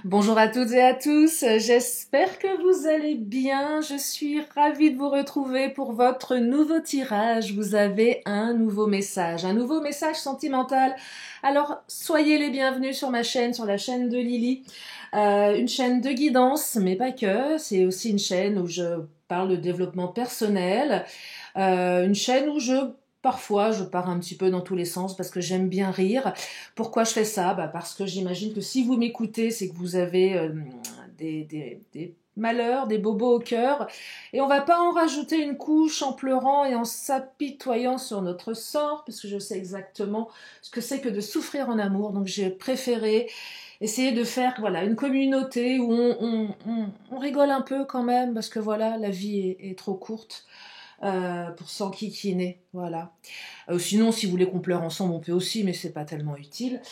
Bonjour à toutes et à tous, j'espère que vous allez bien. Je suis ravie de vous retrouver pour votre nouveau tirage. Vous avez un nouveau message sentimental. Alors, soyez les bienvenus sur ma chaîne, sur la chaîne de Lily. Une chaîne de guidance, mais pas que. C'est aussi une chaîne où je parle de développement personnel. Une chaîne où parfois, je pars un petit peu dans tous les sens parce que j'aime bien rire. Pourquoi je fais ça? Parce que j'imagine que si vous m'écoutez, c'est que vous avez des malheurs, des bobos au cœur. Et on va pas en rajouter une couche en pleurant et en s'apitoyant sur notre sort, parce que je sais exactement ce que c'est que de souffrir en amour. Donc j'ai préféré essayer de faire une communauté où on rigole un peu quand même, parce que voilà, la vie est trop courte pour s'enquiquiner, voilà. Sinon, si vous voulez qu'on pleure ensemble, on peut aussi, mais c'est pas tellement utile.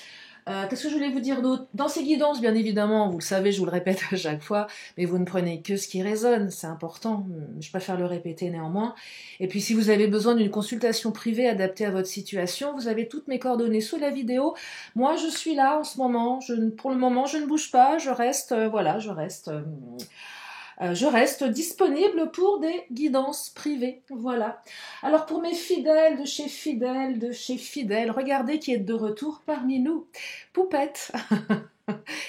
Qu'est-ce que je voulais vous dire d'autre? Dans ces guidances, bien évidemment, vous le savez, je vous le répète à chaque fois, mais vous ne prenez que ce qui résonne, c'est important, je préfère le répéter néanmoins. Et puis si vous avez besoin d'une consultation privée adaptée à votre situation, vous avez toutes mes coordonnées sous la vidéo. Moi, je suis là en ce moment, pour le moment, je ne bouge pas, je reste, je reste disponible pour des guidances privées, voilà. Alors pour mes fidèles de chez Fidèle, regardez qui est de retour parmi nous, Poupette.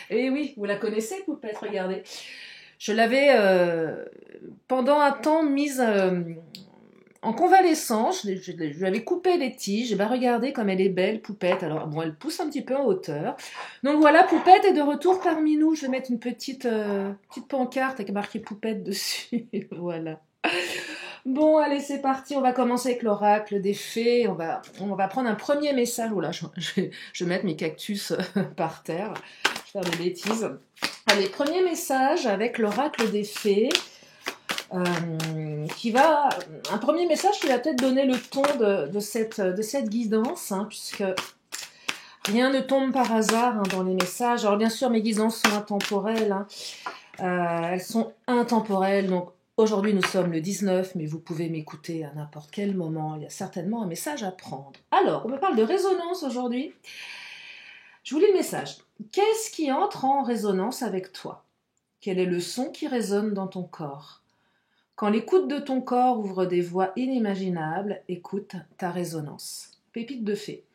Et oui, vous la connaissez, Poupette, regardez. Je l'avais pendant un temps mise en convalescence, je lui avais coupé les tiges, et regardez comme elle est belle, Poupette. Alors bon, elle pousse un petit peu en hauteur. Donc voilà, Poupette est de retour parmi nous. Je vais mettre une petite pancarte avec marqué Poupette dessus. Voilà. Bon, allez, c'est parti. On va commencer avec l'oracle des fées. On va prendre un premier message. Oh là, je vais mettre mes cactus par terre. Je vais faire des bêtises. Allez, premier message avec l'oracle des fées. Un premier message qui va peut-être donner le ton de cette guidance, puisque rien ne tombe par hasard dans les messages. Alors bien sûr, mes guidances sont intemporelles, elles sont intemporelles, donc aujourd'hui nous sommes le 19, mais vous pouvez m'écouter à n'importe quel moment, il y a certainement un message à prendre. Alors, on me parle de résonance aujourd'hui. Je vous lis le message. Qu'est-ce qui entre en résonance avec toi? Quel est le son qui résonne dans ton corps? Quand l'écoute de ton corps ouvre des voies inimaginables, écoute ta résonance. Pépite de fée.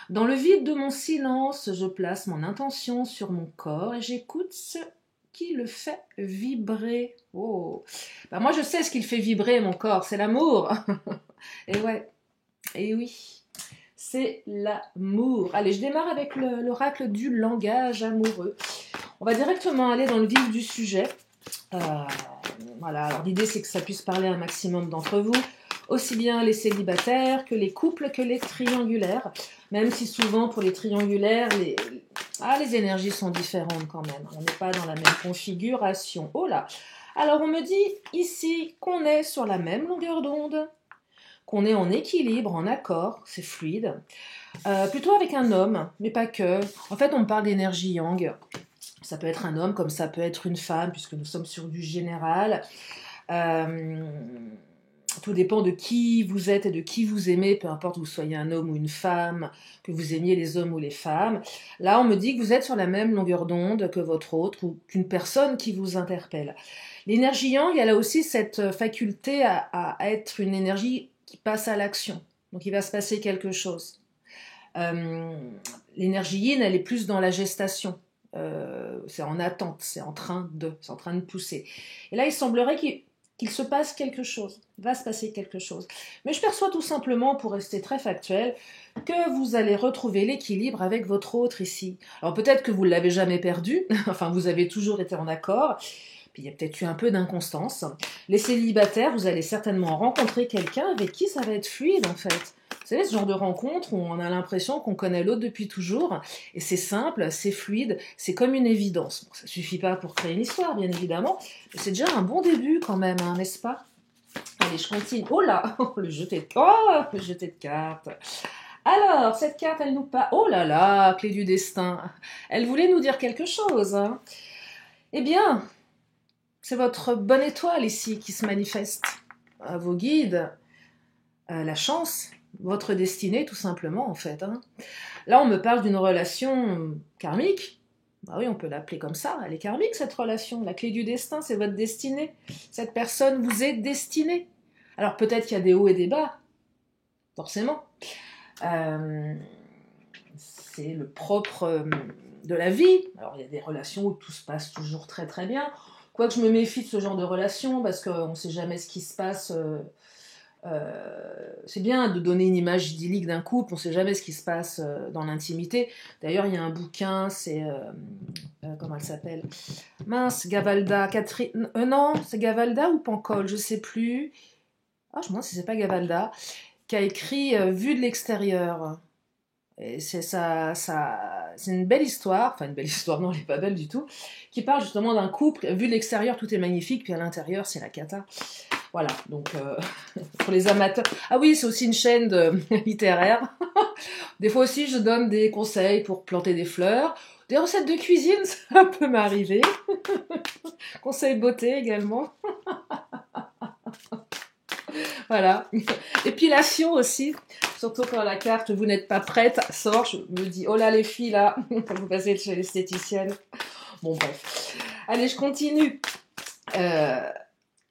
Dans le vide de mon silence, je place mon intention sur mon corps et j'écoute ce qui le fait vibrer. Oh, moi je sais ce qui le fait vibrer mon corps, c'est l'amour. Et ouais, et oui, c'est l'amour. Allez, je démarre avec l'oracle du langage amoureux. On va directement aller dans le vif du sujet. Voilà, alors l'idée c'est que ça puisse parler à un maximum d'entre vous, aussi bien les célibataires que les couples que les triangulaires, même si souvent pour les triangulaires, les énergies sont différentes quand même, on n'est pas dans la même configuration. Oh là, alors on me dit ici qu'on est sur la même longueur d'onde, qu'on est en équilibre, en accord, c'est fluide, plutôt avec un homme, mais pas que. En fait on me parle d'énergie yang. Ça peut être un homme comme ça peut être une femme, puisque nous sommes sur du général. Tout dépend de qui vous êtes et de qui vous aimez, peu importe que vous soyez un homme ou une femme, que vous aimiez les hommes ou les femmes. Là, on me dit que vous êtes sur la même longueur d'onde que votre autre ou qu'une personne qui vous interpelle. L'énergie yang, elle a aussi cette faculté à être une énergie qui passe à l'action. Donc, il va se passer quelque chose. L'énergie yin, elle est plus dans la gestation. C'est en attente, c'est en train de pousser. Et là, il semblerait qu'il se passe quelque chose, va se passer quelque chose. Mais je perçois tout simplement, pour rester très factuel, que vous allez retrouver l'équilibre avec votre autre ici. Alors peut-être que vous ne l'avez jamais perdu, enfin vous avez toujours été en accord, puis il y a peut-être eu un peu d'inconstance. Les célibataires, vous allez certainement rencontrer quelqu'un avec qui ça va être fluide en fait. Vous savez, ce genre de rencontre où on a l'impression qu'on connaît l'autre depuis toujours, et c'est simple, c'est fluide, c'est comme une évidence. Bon, ça ne suffit pas pour créer une histoire, bien évidemment, mais c'est déjà un bon début quand même, n'est-ce pas? Allez, je continue. Oh là, le jeté de cartes. Alors, cette carte, elle nous parle... Oh là là, clé du destin. Elle voulait nous dire quelque chose. Eh bien, c'est votre bonne étoile ici qui se manifeste. Vos guides, la chance, votre destinée tout simplement en fait. Là on me parle d'une relation karmique, Bah oui, on peut l'appeler comme ça. Elle est karmique, cette relation. La clé du destin, c'est votre destinée. Cette personne vous est destinée. Alors peut-être qu'il y a des hauts et des bas, forcément. Euh, c'est le propre de la vie. Alors il y a des relations où tout se passe toujours très très bien. Quoique je me méfie de ce genre de relation, parce qu'on ne sait jamais ce qui se passe. C'est bien de donner une image idyllique d'un couple, on ne sait jamais ce qui se passe dans l'intimité. D'ailleurs, il y a un bouquin, c'est... comment elle s'appelle? Mince, Gavalda, Catherine... non, c'est Gavalda ou Pancol, je ne sais plus. Ah, je me demande si c'est pas Gavalda, qui a écrit Vue de l'extérieur. Et c'est une belle histoire, enfin une belle histoire, non, elle n'est pas belle du tout, qui parle justement d'un couple, vu de l'extérieur, tout est magnifique, puis à l'intérieur, c'est la cata. Voilà, donc pour les amateurs. Ah oui, c'est aussi une chaîne littéraire. Des fois aussi, je donne des conseils pour planter des fleurs. Des recettes de cuisine, ça peut m'arriver. Conseils beauté également. Voilà. Épilation aussi. Surtout quand la carte vous n'êtes pas prête sort, je me dis oh là les filles là, vous passez chez l'esthéticienne. Bon bref. Allez, je continue.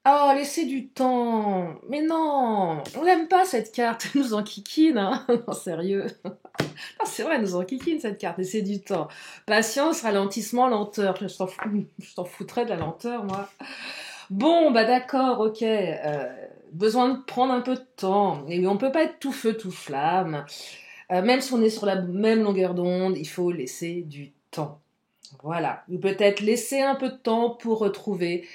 Oh, laissez du temps. Mais non, on n'aime pas cette carte. Elle nous enquiquine, hein. Non, sérieux. Ah, c'est vrai, elle nous enquiquine cette carte. Laissez du temps. Patience, ralentissement, lenteur. Je t'en foutrais de la lenteur, moi. Bon, bah d'accord, ok. Besoin de prendre un peu de temps. Et on peut pas être tout feu, tout flamme. Même si on est sur la même longueur d'onde, il faut laisser du temps. Voilà. Ou peut-être laisser un peu de temps pour retrouver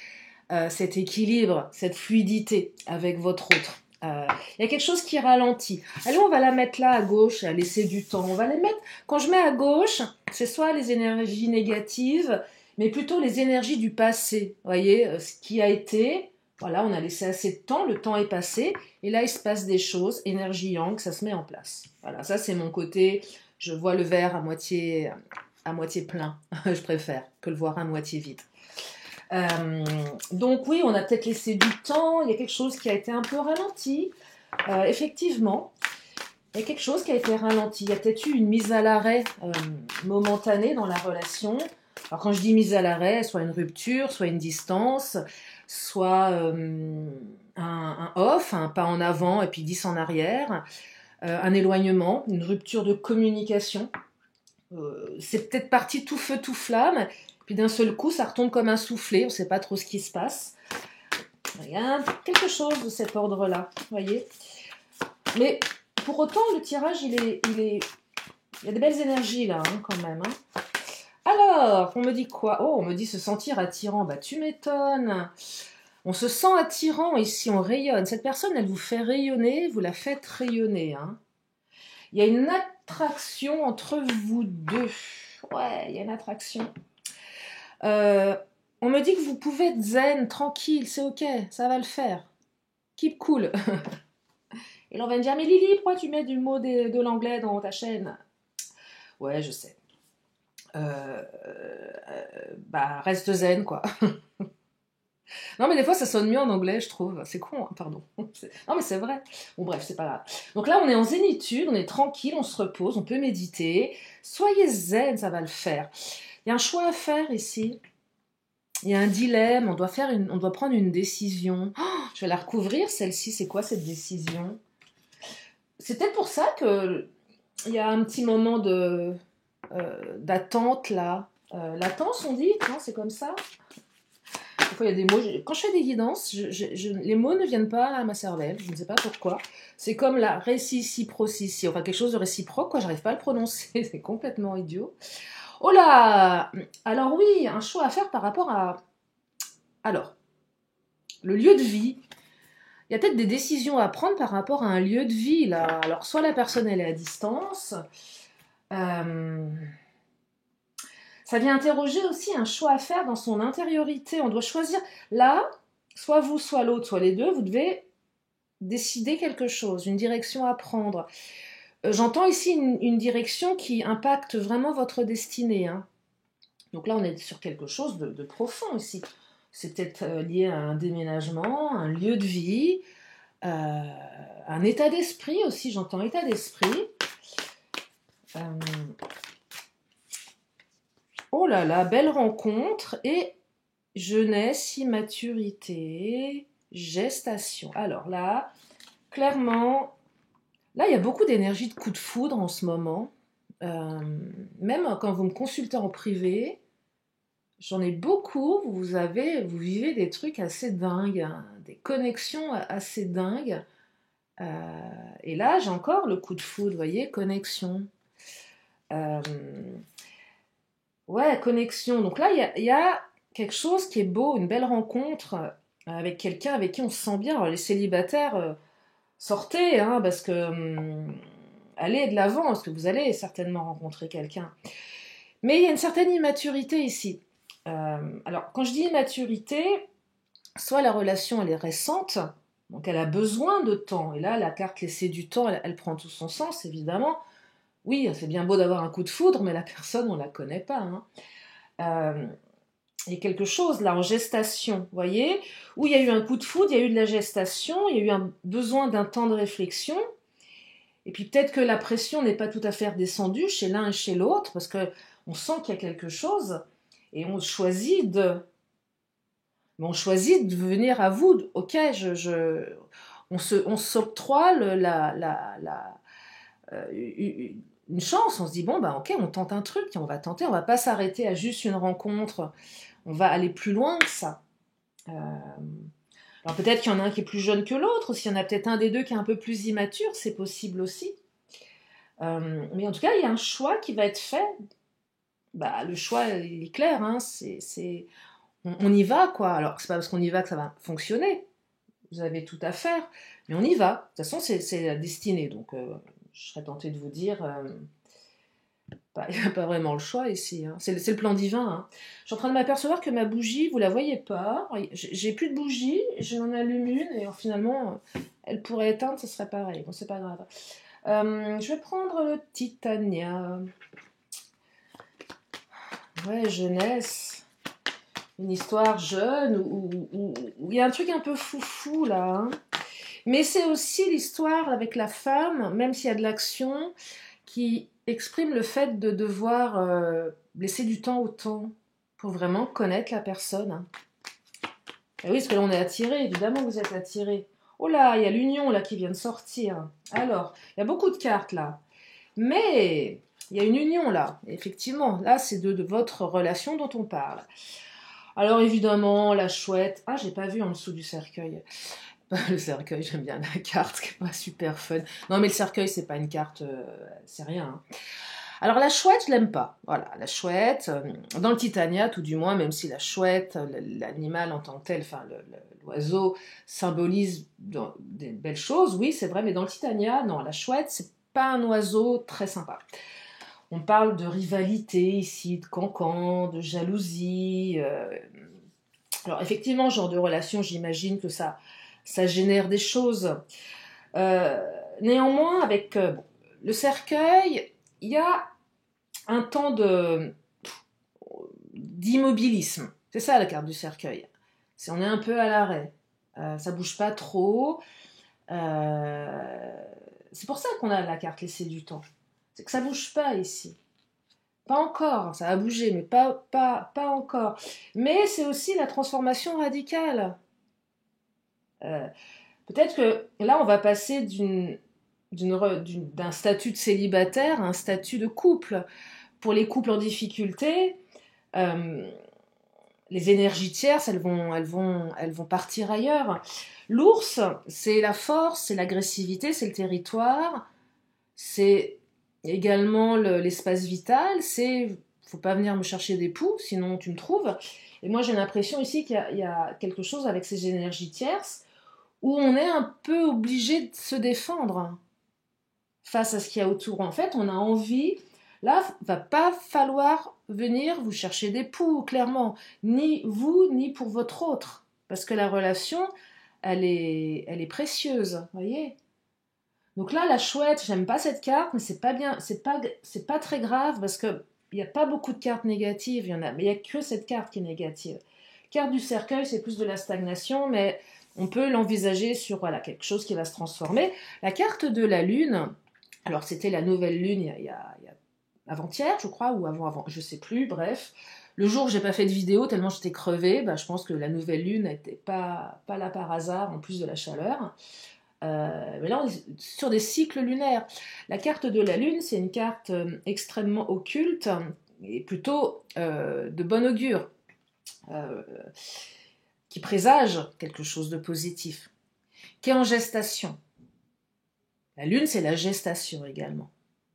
cet équilibre, cette fluidité avec votre autre. Il y a quelque chose qui ralentit. Allez, on va la mettre là à gauche, à laisser du temps. On va les mettre. Quand je mets à gauche, c'est soit les énergies négatives, mais plutôt les énergies du passé. Vous voyez, ce qui a été. Voilà, on a laissé assez de temps, le temps est passé, et là il se passe des choses, énergie yang, ça se met en place. Voilà, ça c'est mon côté. Je vois le verre à moitié plein. Je préfère que le voir à moitié vide. Donc oui, on a peut-être laissé du temps, il y a quelque chose qui a été un peu ralenti. Effectivement, il y a quelque chose qui a été ralenti. Il y a peut-être eu une mise à l'arrêt momentanée dans la relation. Alors quand je dis mise à l'arrêt, soit une rupture, soit une distance, soit un off, un pas en avant et puis 10 en arrière, un éloignement, une rupture de communication. C'est peut-être parti tout feu, tout flamme. Puis d'un seul coup, ça retombe comme un soufflet, on ne sait pas trop ce qui se passe. Il y a quelque chose de cet ordre-là, vous voyez. Mais pour autant, le tirage, il y a des belles énergies là, hein, quand même. Hein. Alors, on me dit quoi? Oh, on me dit se sentir attirant. Bah, tu m'étonnes. On se sent attirant ici, on rayonne. Cette personne, elle vous fait rayonner, vous la faites rayonner. Hein. Il y a une attraction entre vous deux. Ouais, il y a une attraction. On me dit que vous pouvez être zen, tranquille, c'est ok, ça va le faire. Keep cool. Et là, on va me dire, mais Lily, pourquoi tu mets du mot de l'anglais dans ta chaîne? Ouais, je sais. Bah, reste zen, quoi. Non, mais des fois, ça sonne mieux en anglais, je trouve. C'est con, hein, pardon. Non, mais c'est vrai. Bon, bref, c'est pas grave. Donc là, on est en zénitude, on est tranquille, on se repose, on peut méditer. Soyez zen, ça va le faire. Il y a un choix à faire ici. Il y a un dilemme, on doit prendre une décision. Oh, je vais la recouvrir, celle-ci. C'est quoi cette décision? C'est peut-être pour ça qu'il y a un petit moment d'attente là. Latence, on dit? Non, c'est comme ça. Des fois, il y a des mots. Quand je fais des guidances, les mots ne viennent pas à ma cervelle. Je ne sais pas pourquoi. C'est comme la réciprocité. Enfin, quelque chose de réciproque, quoi. J'arrive pas à le prononcer. C'est complètement idiot. Oh là! Alors oui, un choix à faire par rapport à... Alors, le lieu de vie. Il y a peut-être des décisions à prendre par rapport à un lieu de vie, là. Alors, soit la personne, elle est à distance. Ça vient interroger aussi un choix à faire dans son intériorité. On doit choisir. Là, soit vous, soit l'autre, soit les deux, vous devez décider quelque chose, une direction à prendre. J'entends ici une direction qui impacte vraiment votre destinée. Hein. Donc là, on est sur quelque chose de profond ici. C'est peut-être lié à un déménagement, un lieu de vie, un état d'esprit aussi, j'entends état d'esprit. Oh là là, belle rencontre et jeunesse, immaturité, gestation. Alors là, clairement, là, il y a beaucoup d'énergie de coup de foudre en ce moment. Euh, Même quand vous me consultez en privé, j'en ai beaucoup. Vous vivez des trucs assez dingues, hein, des connexions assez dingues. Et là, j'ai encore le coup de foudre, vous voyez, connexion. Euh, ouais, connexion. Donc là, il y a quelque chose qui est beau, une belle rencontre avec quelqu'un avec qui on se sent bien. Alors, les célibataires, sortez, hein, parce que allez de l'avant, parce que vous allez certainement rencontrer quelqu'un. Mais il y a une certaine immaturité ici. Alors, quand je dis immaturité, soit la relation elle est récente, donc elle a besoin de temps. Et là, la carte laisser du temps, elle prend tout son sens, évidemment. Oui, c'est bien beau d'avoir un coup de foudre, mais la personne, on ne la connaît pas, hein. Euh, il y a quelque chose là en gestation, vous voyez, où il y a eu un coup de foudre, il y a eu de la gestation, il y a eu un besoin d'un temps de réflexion, et puis peut-être que la pression n'est pas tout à fait redescendue chez l'un et chez l'autre, parce que on sent qu'il y a quelque chose, et on choisit de venir à vous, ok, on s'octroie une chance, on se dit bon bah ok, on tente un truc, on va tenter, on va pas s'arrêter à juste une rencontre, on va aller plus loin que ça. Euh, alors peut-être qu'il y en a un qui est plus jeune que l'autre, ou s'il y en a peut-être un des deux qui est un peu plus immature, c'est possible aussi. Mais en tout cas, il y a un choix qui va être fait. Bah, le choix, il est clair, hein, on y va, quoi. Alors, c'est pas parce qu'on y va que ça va fonctionner. Vous avez tout à faire, mais on y va. De toute façon, c'est la destinée. Donc, je serais tentée de vous dire, il n'y a pas vraiment le choix ici, hein. C'est le plan divin, hein. Je suis en train de m'apercevoir que ma bougie, vous la voyez pas. J'ai plus de bougie, je m'en allume une, et finalement, elle pourrait éteindre, ce serait pareil. Bon, c'est pas grave. Je vais prendre le Titania. Ouais, jeunesse. Une histoire jeune où il y a un truc un peu foufou là, hein. Mais c'est aussi l'histoire avec la femme, même s'il y a de l'action, qui exprime le fait de devoir laisser du temps au temps pour vraiment connaître la personne, hein. Et oui, parce que là on est attiré, évidemment vous êtes attiré. Oh là, il y a l'union là qui vient de sortir. Alors, il y a beaucoup de cartes là. Mais il y a une union là, effectivement. Là, c'est de votre relation dont on parle. Alors évidemment, la chouette. Ah, j'ai pas vu en dessous du cercueil. Le cercueil, j'aime bien la carte, qui est pas super fun. Non, mais le cercueil, c'est pas une carte, c'est rien, hein. Alors la chouette, je l'aime pas. Voilà, la chouette, dans le Titania, tout du moins, même si la chouette, l'animal en tant que tel, enfin l'oiseau, symbolise des belles choses, oui, c'est vrai, mais dans le Titania, non, la chouette, c'est pas un oiseau très sympa. On parle de rivalité ici, de cancan, de jalousie. Alors effectivement, ce genre de relation, j'imagine que ça génère des choses. Néanmoins, avec bon, le cercueil, il y a un temps d'immobilisme. C'est ça la carte du cercueil. On est un peu à l'arrêt. Ça bouge pas trop. C'est pour ça qu'on a la carte laisser du temps. C'est que ça bouge pas ici. Pas encore, ça a bougé, mais pas encore. Mais c'est aussi la transformation radicale. Euh, Peut-être que là, on va passer d'un statut de célibataire à un statut de couple. Pour les couples en difficulté, euh, les énergies tierces, elles vont partir ailleurs. L'ours, c'est la force, c'est l'agressivité, c'est le territoire, c'est également l'espace vital, faut pas venir me chercher des poux, sinon tu me trouves. Et moi, j'ai l'impression ici qu'il y a quelque chose avec ces énergies tierces où on est un peu obligé de se défendre face à ce qu'il y a autour. En fait, on a envie. Là, va pas falloir venir vous chercher des poux, clairement. Ni vous, ni pour votre autre. Parce que la relation, elle est précieuse, voyez. Donc là, la chouette, j'aime pas cette carte, mais c'est pas bien, c'est pas très grave parce que il n'y a pas beaucoup de cartes négatives, mais il n'y a que cette carte qui est négative. Carte du cercueil, c'est plus de la stagnation, mais on peut l'envisager sur voilà, quelque chose qui va se transformer. La carte de la lune, alors c'était la nouvelle lune il y a avant-hier, je crois, ou avant, je sais plus, bref. Le jour où j'ai pas fait de vidéo, tellement j'étais crevée, bah, je pense que la nouvelle lune n'était pas là par hasard, en plus de la chaleur. Mais là, on est sur des cycles lunaires. La carte de la lune, c'est une carte extrêmement occulte et plutôt de bon augure, euh, qui présage quelque chose de positif, qui est en gestation. La lune, c'est la gestation également.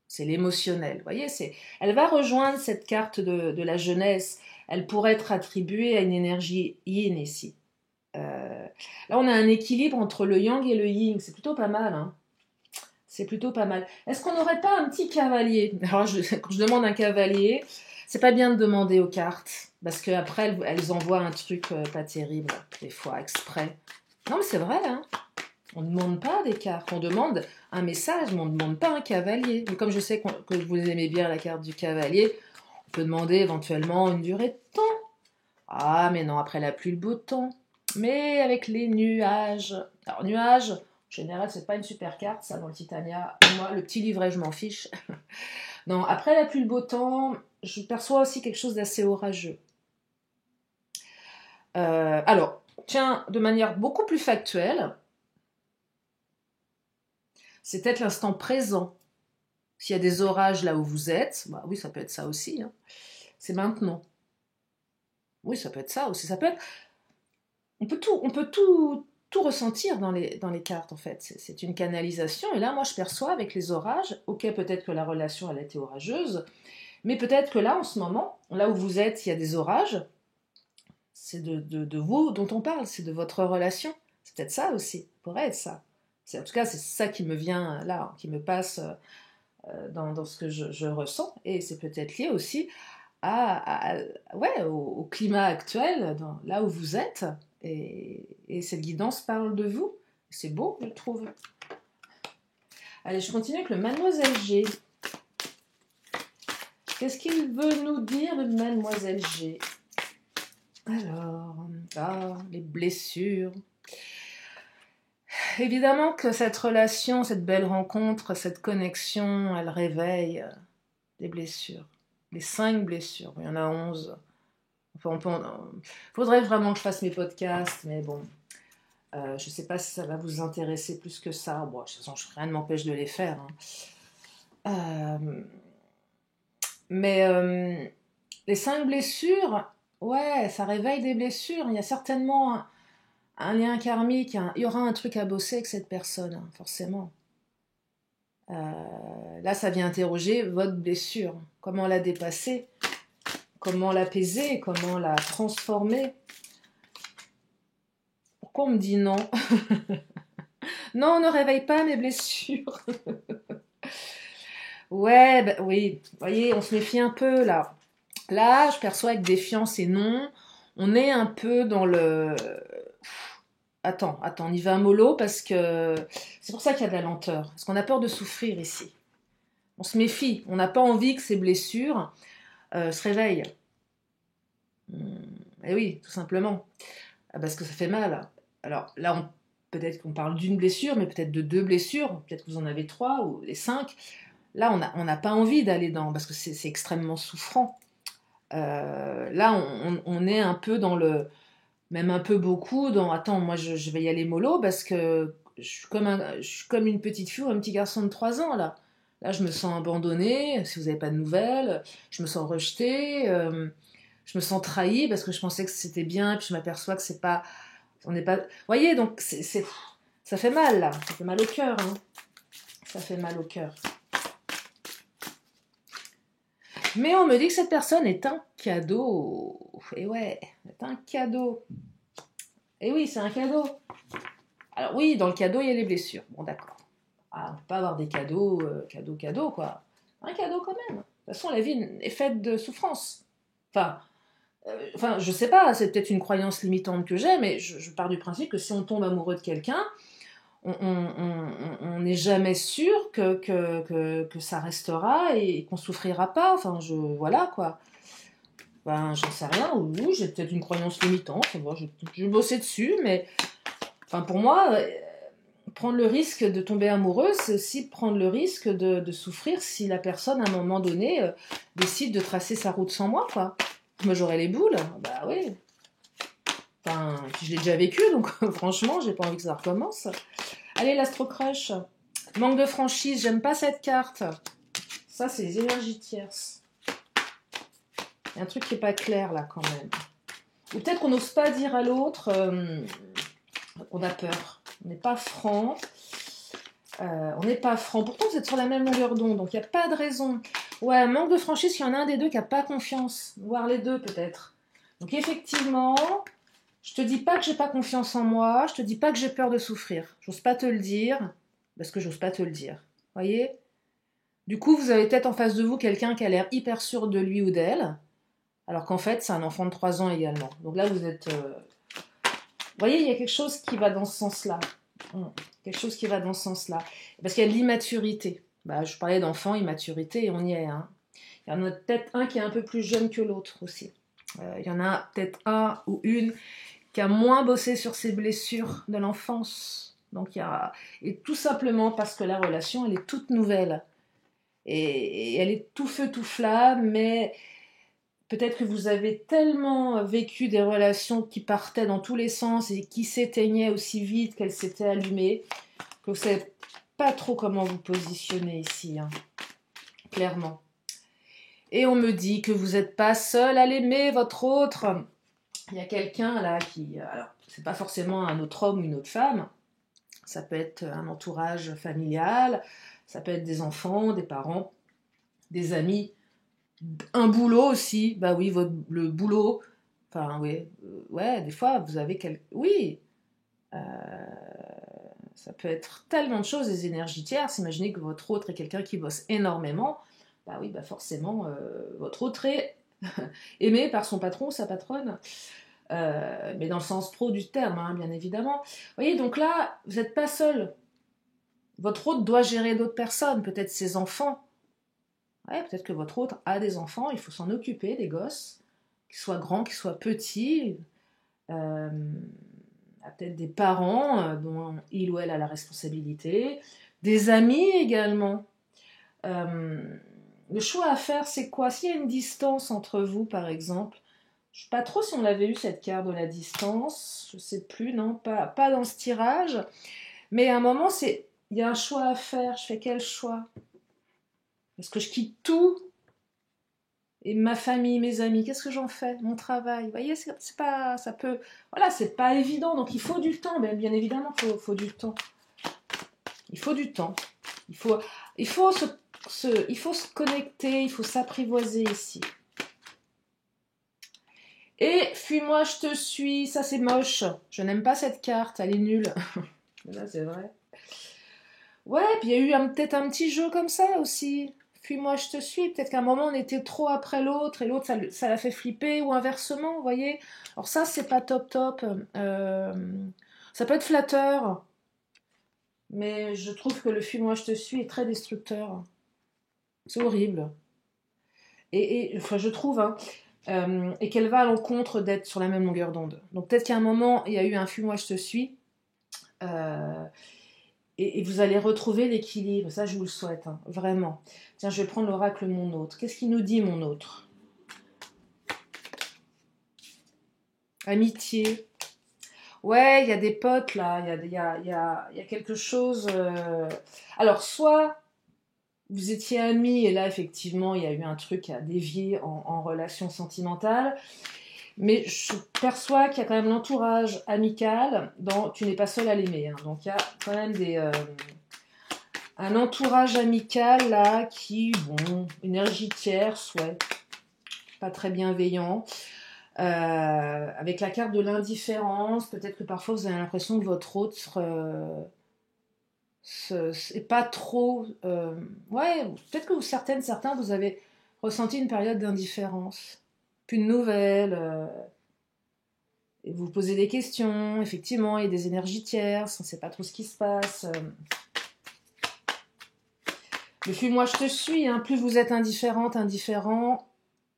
C'est l'émotionnel. Vous voyez, elle va rejoindre cette carte de la jeunesse. Elle pourrait être attribuée à une énergie yin ici. Là, on a un équilibre entre le yang et le yin. C'est plutôt pas mal. Hein. C'est plutôt pas mal. Est-ce qu'on n'aurait pas un petit cavalier? Alors, quand je demande un cavalier, c'est pas bien de demander aux cartes. Parce qu'après, elles envoient un truc pas terrible, des fois, exprès. Non, mais c'est vrai, hein. On ne demande pas des cartes, on demande un message, mais on ne demande pas un cavalier. Mais comme je sais que vous aimez bien la carte du cavalier, on peut demander éventuellement une durée de temps. Ah, mais non, après la pluie, le beau temps. Mais avec les nuages. Alors, nuages, en général, c'est pas une super carte, ça, dans le Titania. Moi, le petit livret, je m'en fiche. Non, après la pluie, le beau temps, je perçois aussi quelque chose d'assez orageux. Alors, tiens, de manière beaucoup plus factuelle, c'est peut-être l'instant présent. S'il y a des orages là où vous êtes, bah oui, ça peut être ça aussi. Hein. C'est maintenant. Oui, ça peut être ça aussi. Ça peut être. On peut tout ressentir dans les cartes en fait. C'est une canalisation. Et là, moi, je perçois avec les orages. Ok, peut-être que la relation elle a été orageuse, mais peut-être que là, en ce moment, là où vous êtes, il y a des orages. C'est de vous dont on parle. C'est de votre relation. C'est peut-être ça aussi. Ça pourrait être ça. En tout cas, c'est ça qui me vient là, qui me passe. Dans ce que je ressens, et c'est peut-être lié aussi au climat actuel, là où vous êtes, et cette guidance parle de vous. C'est beau, je trouve. Allez, je continue avec le Mademoiselle G. Qu'est-ce qu'il veut nous dire, le Mademoiselle G? Alors, les blessures. Évidemment que cette relation, cette belle rencontre, cette connexion, elle réveille des blessures. Les 5 blessures, il y en a 11. Enfin, faudrait vraiment que je fasse mes podcasts, mais bon, je ne sais pas si ça va vous intéresser plus que ça. Bon, de toute façon, rien ne m'empêche de les faire. Hein. Mais les 5 blessures, ouais, ça réveille des blessures. Il y a certainement un lien karmique, il y aura un truc à bosser avec cette personne, hein, forcément. Là, ça vient interroger votre blessure. Comment la dépasser? Comment l'apaiser? Comment la transformer? Pourquoi on me dit non? Non, ne réveille pas mes blessures. Ouais, bah, oui, vous voyez, on se méfie un peu là. Là, je perçois avec défiance et non. On est un peu dans le... Attends, on y va mollo parce que c'est pour ça qu'il y a de la lenteur. Parce qu'on a peur de souffrir ici. On se méfie. On n'a pas envie que ces blessures se réveillent. Et oui, tout simplement. Parce que ça fait mal. Alors là, peut-être qu'on parle d'une blessure, mais peut-être de 2 blessures. Peut-être que vous en avez 3 ou les 5. Là, on n'a pas envie d'aller dans... Parce que c'est extrêmement souffrant. Là, on est un peu dans le... Même un peu beaucoup dans... Attends, moi, je vais y aller mollo parce que je suis comme une petite fille ou un petit garçon de 3 ans, là. Là, je me sens abandonnée, si vous n'avez pas de nouvelles. Je me sens rejetée. Je me sens trahie parce que je pensais que c'était bien, puis je m'aperçois que c'est pas... On n'est pas... Vous voyez, donc, ça fait mal, là. Ça fait mal au cœur, hein. Ça fait mal au cœur. Mais on me dit que cette personne est un cadeau. Et ouais, c'est un cadeau. Et oui, c'est un cadeau. Alors oui, dans le cadeau, il y a les blessures. Bon, d'accord. Ah, on ne peut pas avoir des cadeaux, cadeau, quoi. Un cadeau quand même. De toute façon, la vie est faite de souffrance. Enfin, je sais pas, c'est peut-être une croyance limitante que j'ai, mais je pars du principe que si on tombe amoureux de quelqu'un, on n'est jamais sûr que ça restera et qu'on souffrira pas. Enfin, voilà quoi. Ben, j'en sais rien, ou j'ai peut-être une croyance limitante. Bon, je vais bosser dessus, mais enfin, pour moi, prendre le risque de tomber amoureux, c'est aussi prendre le risque de souffrir si la personne, à un moment donné, décide de tracer sa route sans moi, quoi. Moi, j'aurais les boules. Bah oui. Enfin, puis je l'ai déjà vécu, donc franchement, j'ai pas envie que ça recommence. Allez, l'Astro Crush. Manque de franchise, j'aime pas cette carte. Ça, c'est les énergies tierces. Il y a un truc qui est pas clair, là, quand même. Ou peut-être qu'on n'ose pas dire à l'autre qu'on a peur. On n'est pas franc. On n'est pas franc. Pourtant, vous êtes sur la même longueur d'onde, donc il n'y a pas de raison. Ouais, manque de franchise, il y en a un des deux qui n'a pas confiance. Voire les deux, peut-être. Donc, effectivement, je te dis pas que j'ai pas confiance en moi. Je te dis pas que j'ai peur de souffrir. J'ose pas te le dire, parce que j'ose pas te le dire. Voyez? Du coup, vous avez peut-être en face de vous quelqu'un qui a l'air hyper sûr de lui ou d'elle, alors qu'en fait, c'est un enfant de 3 ans également. Donc là, vous êtes... Vous voyez, il y a quelque chose qui va dans ce sens-là. Quelque chose qui va dans ce sens-là. Parce qu'il y a de l'immaturité. Bah, je parlais d'enfant, immaturité, et on y est. Hein. Il y en a peut-être un qui est un peu plus jeune que l'autre aussi. Il y en a peut-être un ou une qui a moins bossé sur ses blessures de l'enfance. Donc, et tout simplement parce que la relation, elle est toute nouvelle. Et elle est tout feu, tout flamme, mais... Peut-être que vous avez tellement vécu des relations qui partaient dans tous les sens et qui s'éteignaient aussi vite qu'elles s'étaient allumées, que vous ne savez pas trop comment vous positionner ici, hein, clairement. Et on me dit que vous n'êtes pas seul à l'aimer, votre autre. Il y a quelqu'un là qui... Alors, c'est pas forcément un autre homme ou une autre femme. Ça peut être un entourage familial, ça peut être des enfants, des parents, des amis. Un boulot aussi, bah oui, le boulot, enfin oui, ouais, des fois vous avez oui, euh, ça peut être tellement de choses, des énergies tierces. Imaginez que votre autre est quelqu'un qui bosse énormément, bah oui, bah forcément, votre autre est aimé par son patron ou sa patronne, mais dans le sens pro du terme, hein, bien évidemment. Vous voyez, donc là, vous n'êtes pas seul. Votre autre doit gérer d'autres personnes, peut-être ses enfants. Ouais, peut-être que votre autre a des enfants, il faut s'en occuper, des gosses, qu'ils soient grands, qu'ils soient petits, a peut-être des parents dont il ou elle a la responsabilité, des amis également. Le choix à faire, c'est quoi? S'il y a une distance entre vous, par exemple, je ne sais pas trop si on l'avait eu cette carte de la distance, je ne sais plus, non, pas dans ce tirage, mais à un moment, il y a un choix à faire, je fais quel choix? Est-ce que je quitte tout? Et ma famille, mes amis, qu'est-ce que j'en fais? Mon travail, vous voyez, c'est pas, ça peut, voilà, c'est pas évident, donc il faut du temps, bien évidemment, faut du temps. Il faut du temps. Il faut se connecter, il faut s'apprivoiser ici. Et fuis-moi, je te suis, ça c'est moche. Je n'aime pas cette carte, elle est nulle. Là, c'est vrai. Ouais, puis il y a eu peut-être un petit jeu comme ça aussi. Fuis-moi, je te suis. Peut-être qu'à un moment, on était trop après l'autre et l'autre, ça l'a fait flipper ou inversement, vous voyez. Alors ça, c'est pas top top. Ça peut être flatteur, mais je trouve que le fuis-moi, je te suis est très destructeur. C'est horrible. Enfin, je trouve, hein, et qu'elle va à l'encontre d'être sur la même longueur d'onde. Donc peut-être qu'à un moment, il y a eu un fuis-moi, je te suis. Et vous allez retrouver l'équilibre, ça je vous le souhaite, hein, vraiment. Tiens, je vais prendre l'oracle mon autre. Qu'est-ce qu'il nous dit mon autre? Amitié. Ouais, il y a des potes là, il y a quelque chose... Alors, soit vous étiez amis et là effectivement il y a eu un truc à dévier en relation sentimentale, mais je perçois qu'il y a quand même l'entourage amical dont tu n'es pas seul à l'aimer. Hein. Donc il y a quand même un entourage amical là qui, bon, énergie tierce, ouais, pas très bienveillant. Avec la carte de l'indifférence, peut-être que parfois vous avez l'impression que votre autre c'est pas trop... ouais, peut-être que certains, vous avez ressenti une période d'indifférence. Plus de nouvelles... et vous vous posez des questions, effectivement, il y a des énergies tierces, on ne sait pas trop ce qui se passe. Le fuis-moi, je te suis, hein, plus vous êtes indifférent,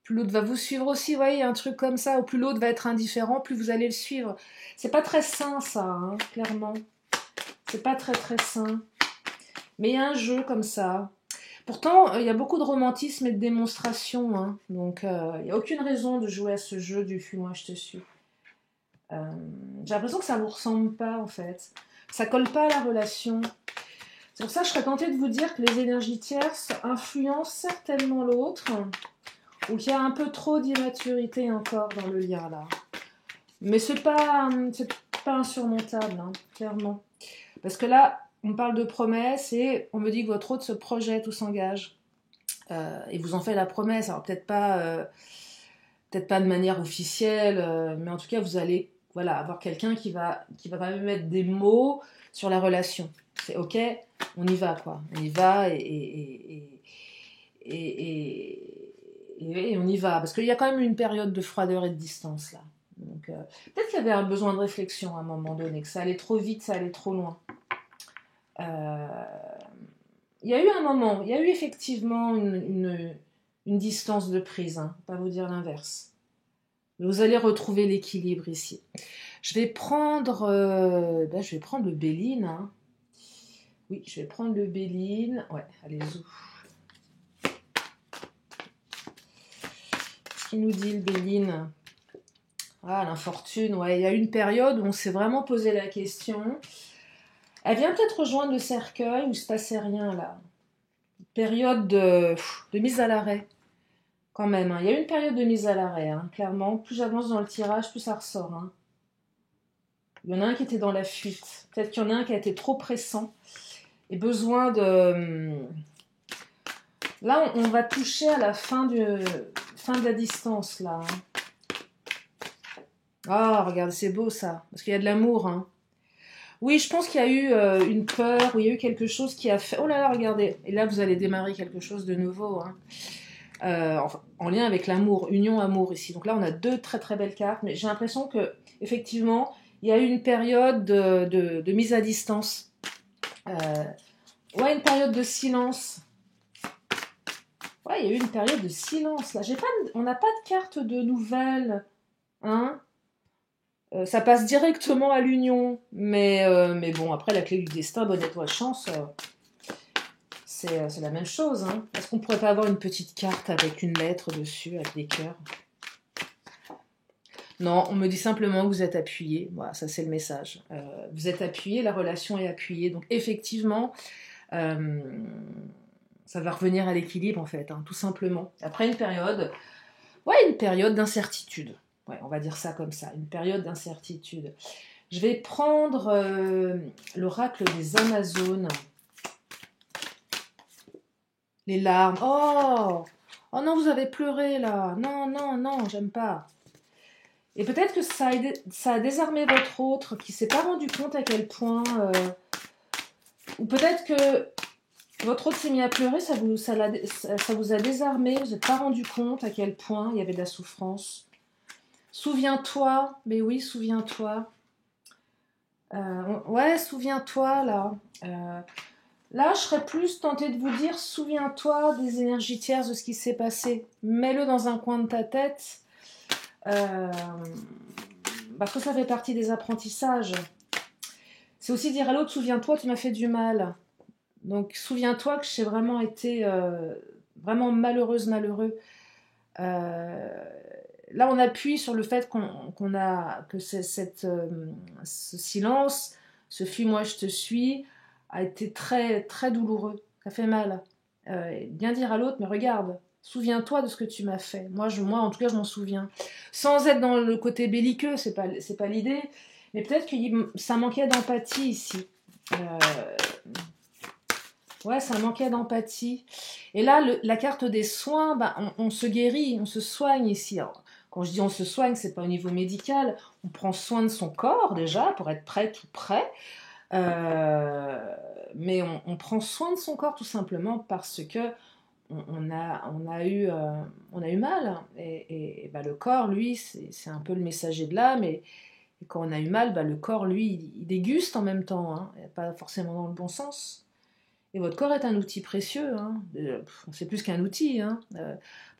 plus l'autre va vous suivre aussi, vous voyez, un truc comme ça, ou plus l'autre va être indifférent, plus vous allez le suivre. C'est pas très sain, ça, hein, clairement. C'est pas très très sain. Mais il y a un jeu comme ça. Pourtant, il y a beaucoup de romantisme et de démonstration. Hein. Donc, il n'y a aucune raison de jouer à ce jeu du fuis-moi, je te suis. J'ai l'impression que ça ne vous ressemble pas, en fait. Ça colle pas à la relation. C'est pour ça que je serais tentée de vous dire que les énergies tierces influencent certainement l'autre, ou qu'il y a un peu trop d'immaturité encore dans le lien, là. Mais c'est pas insurmontable, hein, clairement. Parce que là, on parle de promesses et on me dit que votre autre se projette ou s'engage. Et vous en fait la promesse. Alors peut-être pas de manière officielle, mais en tout cas, vous allez avoir quelqu'un qui va quand même mettre des mots sur la relation. C'est ok, on y va, quoi. On y va et on y va. Parce qu'il y a quand même une période de froideur et de distance, là. Donc, peut-être qu'il y avait un besoin de réflexion à un moment donné, que ça allait trop vite, ça allait trop loin. Il y a eu un moment, il y a eu effectivement une distance de prise, hein, pas vous dire l'inverse. Vous allez retrouver l'équilibre ici. Je vais prendre le Béline. Hein. Oui, je vais prendre le Béline. Ouais, allez-y. Qu'est-ce qu'il nous dit le Béline? Ah, l'infortune, ouais. Il y a eu une période où on s'est vraiment posé la question. Elle vient peut-être rejoindre le cercueil où il ne se passait rien là. Période de mise à l'arrêt, quand même. Hein. Il y a eu une période de mise à l'arrêt, hein, clairement. Plus j'avance dans le tirage, plus ça ressort. Hein. Il y en a un qui était dans la fuite. Peut-être qu'il y en a un qui a été trop pressant et besoin de... Là, on va toucher à la fin de la distance, là. Ah, regarde, c'est beau, ça. Parce qu'il y a de l'amour, hein. Oui, je pense qu'il y a eu une peur, ou il y a eu quelque chose qui a fait... Oh là là, regardez. Et là, vous allez démarrer quelque chose de nouveau. Hein. En lien avec l'amour, union amour ici. Donc là, on a deux très très belles cartes. Mais j'ai l'impression que effectivement, il y a eu une période de mise à distance. Ouais, une période de silence. Ouais, il y a eu une période de silence. Là, on n'a pas de carte de nouvelles. Hein. Ça passe directement à l'union, mais bon, après la clé du destin, bonne étoile, chance, c'est la même chose. Hein. Est-ce qu'on pourrait pas avoir une petite carte avec une lettre dessus, avec des cœurs? Non, on me dit simplement que vous êtes appuyé. Voilà, ça c'est le message. Vous êtes appuyé, la relation est appuyée. Donc effectivement, ça va revenir à l'équilibre en fait, hein, tout simplement. Après une période d'incertitude. Ouais, on va dire ça comme ça, une période d'incertitude. Je vais prendre l'oracle des Amazones. Les larmes. Oh non, vous avez pleuré là. Non, non, non, j'aime pas. Et peut-être que ça a désarmé votre autre qui s'est pas rendu compte à quel point... ou peut-être que votre autre s'est mis à pleurer, ça vous a désarmé, vous n'êtes pas rendu compte à quel point il y avait de la souffrance. Souviens-toi, mais oui, souviens-toi. Ouais, souviens-toi, là. Là, je serais plus tentée de vous dire, souviens-toi des énergies tierces, de ce qui s'est passé. Mets-le dans un coin de ta tête, parce que ça fait partie des apprentissages. C'est aussi dire à l'autre, souviens-toi, tu m'as fait du mal. Donc, souviens-toi que j'ai vraiment été vraiment malheureuse, malheureux. Là, on appuie sur le fait que ce silence, ce fuis-moi, je te suis, a été très, très douloureux. Ça fait mal. Bien dire à l'autre, mais regarde, souviens-toi de ce que tu m'as fait. Moi, en tout cas, je m'en souviens. Sans être dans le côté belliqueux, c'est pas l'idée, mais peut-être que ça manquait d'empathie ici. Ouais, ça manquait d'empathie. Et là, la carte des soins, on se guérit, on se soigne ici. Alors, quand je dis on se soigne, c'est pas au niveau médical. On prend soin de son corps déjà pour être prêt, tout prêt. Mais on prend soin de son corps tout simplement parce que on a eu mal. Et le corps, lui, c'est un peu le messager de l'âme. Et quand on a eu mal, le corps, lui, il déguste en même temps. Hein, pas forcément dans le bon sens. Et votre corps est un outil précieux. Hein. C'est plus qu'un outil. Hein.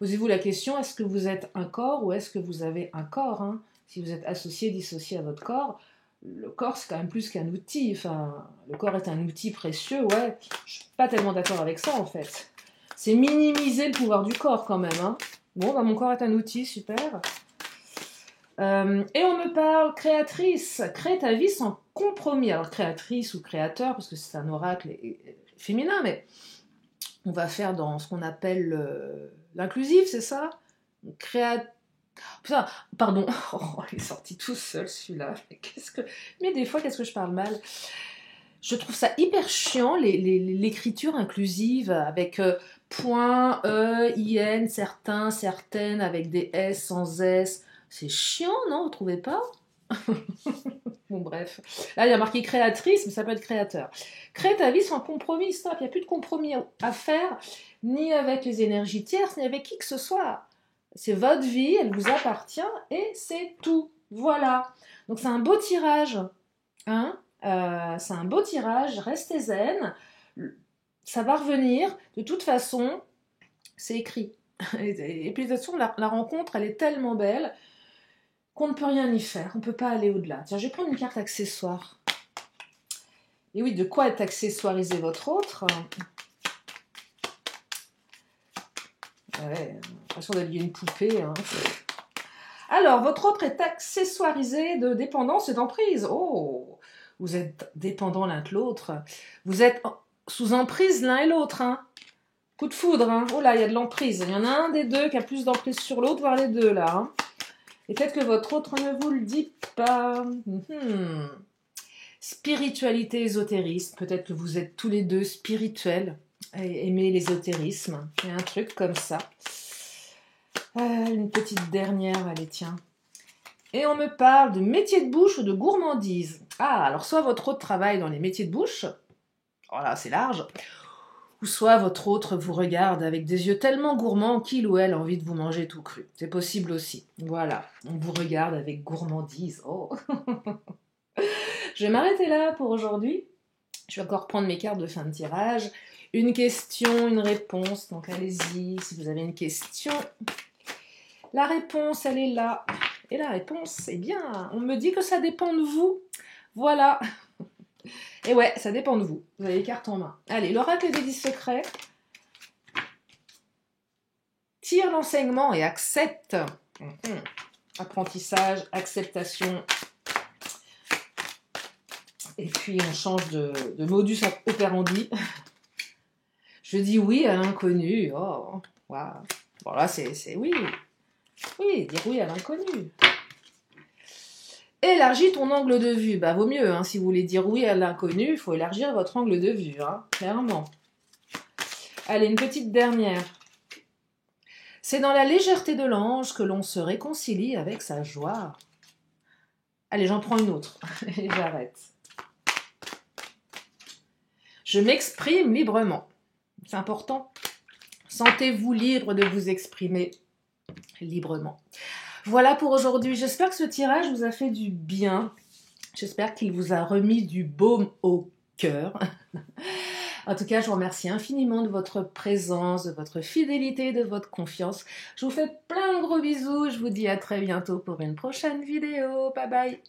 Posez-vous la question, est-ce que vous êtes un corps ou est-ce que vous avez un corps hein. Si vous êtes associé, dissocié à votre corps, le corps, c'est quand même plus qu'un outil. Enfin, le corps est un outil précieux, ouais. Je suis pas tellement d'accord avec ça, en fait. C'est minimiser le pouvoir du corps, quand même, hein. Bon, bah, mon corps est un outil, super. Et on me parle créatrice. Crée ta vie sans compromis. Alors, créatrice ou créateur, parce que c'est un oracle féminin, mais on va faire dans ce qu'on appelle l'inclusif, c'est ça? Créa... Putain, pardon, oh, il est sorti tout seul celui-là. Mais des fois, qu'est-ce que je parle mal? Je trouve ça hyper chiant, l'écriture inclusive, avec point, E, IN, certains, certaines, avec des S, sans S. C'est chiant, non? Vous trouvez pas? Bon, bref. Là, il y a marqué créatrice, mais ça peut être créateur. Crée ta vie sans compromis, stop. Il n'y a plus de compromis à faire, ni avec les énergies tierces, ni avec qui que ce soit. C'est votre vie, elle vous appartient, et c'est tout. Voilà. Donc, c'est un beau tirage. Hein, c'est un beau tirage, restez zen. Ça va revenir. De toute façon, c'est écrit. Et puis, de toute façon, la rencontre, elle est tellement belle qu'on ne peut rien y faire, on ne peut pas aller au-delà. Tiens, je vais prendre une carte accessoire. Et oui, de quoi est accessoirisé votre autre? Ouais, l'impression d'habiller une poupée. Hein. Alors, votre autre est accessoirisé de dépendance et d'emprise. Oh, vous êtes dépendants l'un de l'autre. Vous êtes sous emprise l'un et l'autre. Hein. Coup de foudre. Hein. Oh là, il y a de l'emprise. Il y en a un des deux qui a plus d'emprise sur l'autre, voire les deux là. Hein. Et peut-être que votre autre ne vous le dit pas. Spiritualité, ésotérisme. Peut-être que vous êtes tous les deux spirituels et aimez l'ésotérisme. Il y a un truc comme ça. Une petite dernière, allez, tiens. Et on me parle de métier de bouche ou de gourmandise. Ah, alors soit votre autre travaille dans les métiers de bouche. Voilà, c'est large. Ou soit votre autre vous regarde avec des yeux tellement gourmands qu'il ou elle a envie de vous manger tout cru. C'est possible aussi. Voilà, on vous regarde avec gourmandise. Oh. Je vais m'arrêter là pour aujourd'hui. Je vais encore prendre mes cartes de fin de tirage. Une question, une réponse. Donc allez-y, si vous avez une question. La réponse, elle est là. Et la réponse, eh bien, on me dit que ça dépend de vous. Voilà. Et ouais, ça dépend de vous. Vous avez les cartes en main. Allez, l'oracle des 10 secrets. Tire l'enseignement et accepte. Apprentissage, acceptation. Et puis, on change de modus operandi. Je dis oui à l'inconnu. Oh, wow. Bon, là, c'est oui. Oui, dire oui à l'inconnu. Élargis ton angle de vue. Bah, vaut mieux, hein, si vous voulez dire oui à l'inconnu, il faut élargir votre angle de vue, hein, clairement. Allez, une petite dernière. C'est dans la légèreté de l'ange que l'on se réconcilie avec sa joie. Allez, j'en prends une autre. Et j'arrête. Je m'exprime librement. C'est important. Sentez-vous libre de vous exprimer librement. Voilà pour aujourd'hui. J'espère que ce tirage vous a fait du bien. J'espère qu'il vous a remis du baume au cœur. En tout cas, je vous remercie infiniment de votre présence, de votre fidélité, de votre confiance. Je vous fais plein de gros bisous. Je vous dis à très bientôt pour une prochaine vidéo. Bye bye.